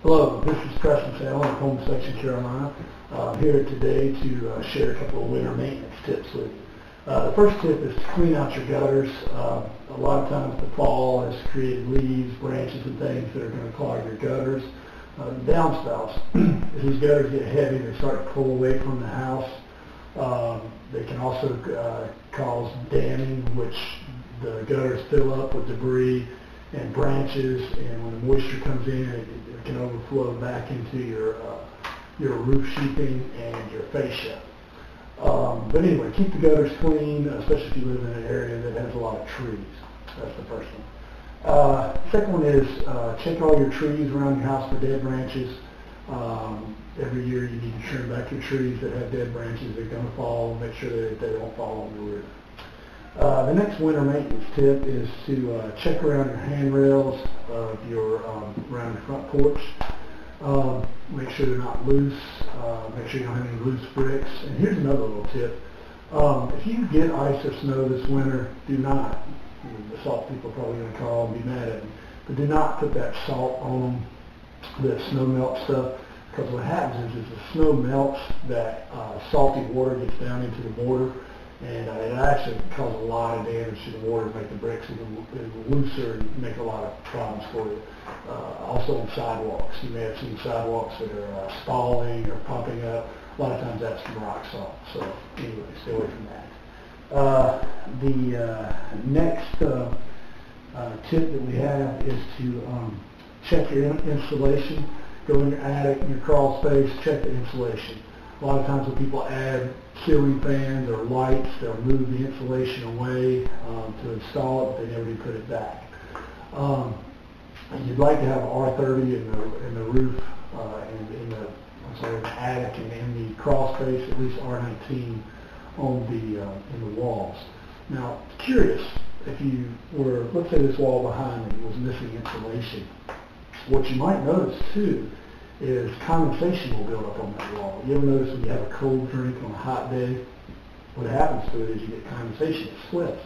Hello, this is Preston Salem of Home Section, Carolina. I'm here today to share a couple of winter maintenance tips with you. The first tip is to clean out your gutters. A lot of times the fall has created leaves, branches, and things that are going to clog your gutters. Downspouts, as these gutters get heavy, they start to pull away from the house. They can also cause damming, which the gutters fill up with debris and branches, and when the moisture comes in, it can overflow back into your roof sheathing and your fascia. But anyway, keep the gutters clean, especially if you live in an area that has a lot of trees. That's the first one. Second one is check all your trees around your house for dead branches. Every year you need to trim back your trees that have dead branches. They're going to fall. Make sure that they don't fall on the roof. The next winter maintenance tip is to check around your handrails of around your front porch. Make sure they're not loose. Make sure you don't have any loose bricks. And here's another little tip. If you get ice or snow this winter, do not, the salt people are probably going to call and be mad at me, but do not put that salt on the snow melt stuff, because what happens is as the snow melts, that salty water gets down into the mortar, and it actually causes a lot of damage to the water, make the bricks even looser and make a lot of problems for you. Also on sidewalks. You may have seen sidewalks that are stalling or pumping up. A lot of times that's from rock salt. So anyway, stay away from that. The next tip that we have is to check your insulation. Go in your attic, in your crawl space, check the insulation. A lot of times when people add ceiling fans or lights, they'll move the insulation away to install it, but they never do put it back. You'd like to have R30 in the roof, in the attic and in the crawl space, at least R19 on in the walls. Now, curious, if you were, let's say this wall behind me was missing insulation, what you might notice too is condensation will build up on that wall. You ever notice when you have a cold drink on a hot day, what happens to it is you get condensation, it slips.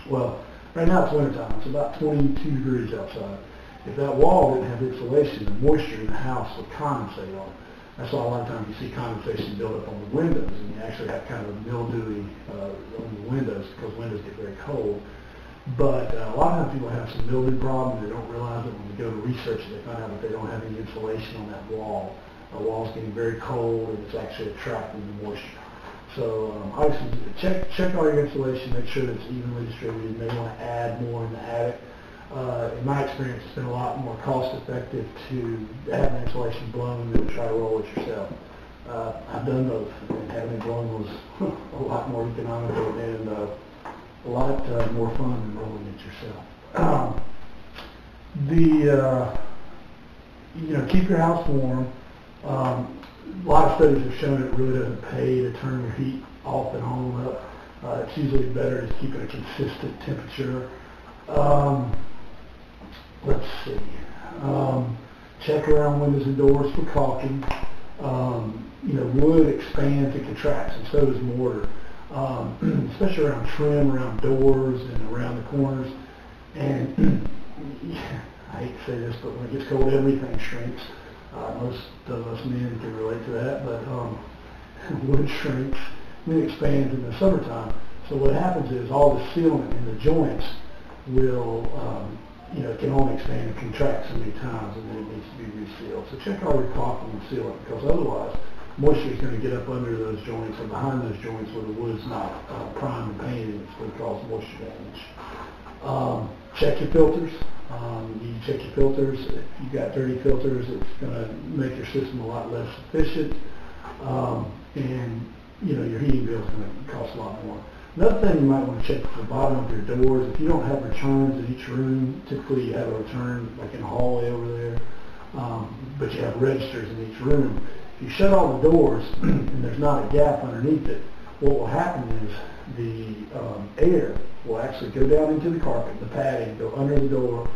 Well, right now it's wintertime, it's about 22 degrees outside. If that wall didn't have insulation, the moisture in the house would condensate on it. That's why a lot of times you see condensation build up on the windows, and you actually have kind of a mildewy on the windows, because windows get very cold. But a lot of times people have some mildew problems. They don't realize it when they go to research it. They find out that they don't have any insulation on that wall. The wall's getting very cold, and it's actually attracting the moisture. So obviously, check all your insulation. Make sure that it's evenly distributed. You may want to add more in the attic. In my experience, it's been a lot more cost-effective to have an insulation blown than to try to roll it yourself. I've done both, and having it blown was a lot more economical and a lot more fun than rolling it yourself. Keep your house warm. A lot of studies have shown it really doesn't pay to turn your heat off and on up. It's usually better to keep it a consistent temperature. Let's see. Check around windows and doors for caulking. Wood expands and contracts, and so does mortar. Especially around trim, around doors, and around the corners. And I hate to say this, but when it gets cold, everything shrinks. Most of us men can relate to that, but wood shrinks and it expands in the summertime. So what happens is all the sealant in the joints will, it can only expand and contract so many times, and then it needs to be resealed. So check all your caulking and sealant, because otherwise moisture is going to get up under those joints and behind those joints where the wood's not primed and painted. It's going to cause moisture damage. Check your filters. You need to check your filters. If you've got dirty filters, it's going to make your system a lot less efficient. And your heating bill is going to cost a lot more. Another thing you might want to check is the bottom of your doors. If you don't have returns in each room, typically you have a return like in the hallway over there, but you have registers in each room. If you shut all the doors and there's not a gap underneath it, what will happen is the air will actually go down into the carpet, the padding, go under the door,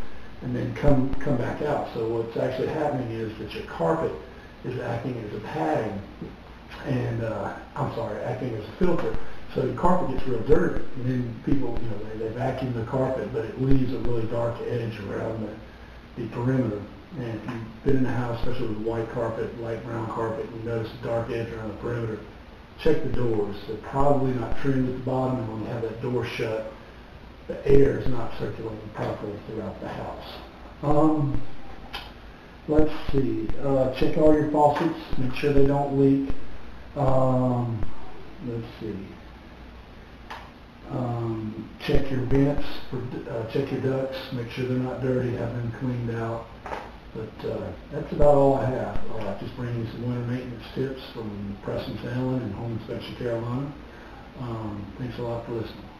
and then come back out. So what's actually happening is that your carpet is acting as a padding, and acting as a filter. So the carpet gets real dirty, and then people, they vacuum the carpet, but it leaves a really dark edge around the perimeter And if you've been in a house, especially with white carpet, light brown carpet, and you notice a dark edge around the perimeter, check the doors. They're probably not trimmed at the bottom, and when you have that door shut, the air is not circulating properly throughout the house. Let's see. Check all your faucets. Make sure they don't leak. Let's see. Check your vents. Check your ducts. Make sure they're not dirty. Have them cleaned out. But that's about all I have. Just bringing you some winter maintenance tips from Preston Allen and Home Inspection Carolina. Thanks a lot for listening.